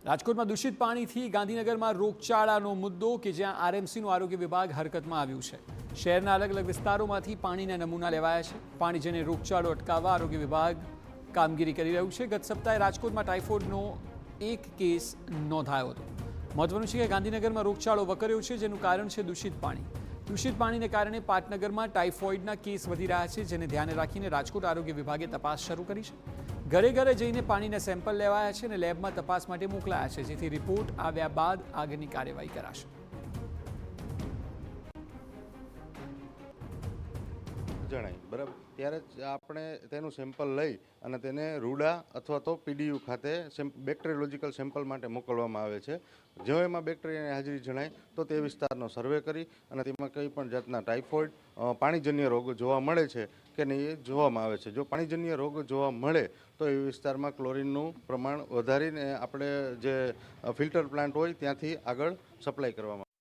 રાજકોટમાં દૂષિત પાણીથી ગાંધીનગરમાં રોગચાળાનો મુદ્દો કે જ્યાં આરએમસીનું આરોગ્ય વિભાગ હરકતમાં આવ્યું છે। શહેરના અલગ અલગ વિસ્તારોમાંથી પાણીના નમૂના લેવાયા છે। પાણીજન્ય રોગચાળો અટકાવવા આરોગ્ય વિભાગ કામગીરી કરી રહ્યું છે। ગત સપ્તાહે રાજકોટમાં ટાઇફોઇડનો એક કેસ નોંધાયો હતો। મહત્વનું છે કે ગાંધીનગરમાં રોગચાળો વકર્યો છે, જેનું કારણ છે દૂષિત પાણી। દૂષિત પાણીને કારણે પાટનગરમાં ટાઇફોઇડના કેસ વધી રહ્યા છે, જેને ધ્યાને રાખીને રાજકોટ આરોગ્ય વિભાગે તપાસ શરૂ કરી છે। ઘરે ઘરે જઈને પાણીના સેમ્પલ લેવાયા છે અને લેબમાં તપાસ માટે મોકલાયા છે, જેથી રિપોર્ટ આવ્યા બાદ આગળની કાર્યવાહી કરાશે। જણાય બરાબર, ત્યારે જ આપણે તેનું સેમ્પલ લઈ અને તેને રૂડા અથવા તો પીડીયુ ખાતે બેક્ટેરિયોલોજીકલ સેમ્પલ માટે મોકલવામાં આવે છે। જો એમાં બેક્ટેરિયાની હાજરી જણાય તો તે વિસ્તારનો સર્વે કરી અને તેમાં કંઈ પણ જાતના ટાઇફોઇડ પાણીજન્ય રોગો જોવા મળે છે કે નહીં એ જોવામાં આવે છે। જો પાણીજન્ય રોગો જોવા મળે તો એ વિસ્તારમાં ક્લોરીનનું પ્રમાણ વધારીને આપણે જે ફિલ્ટર પ્લાન્ટ હોય ત્યાંથી આગળ સપ્લાય કરવામાં આવે છે।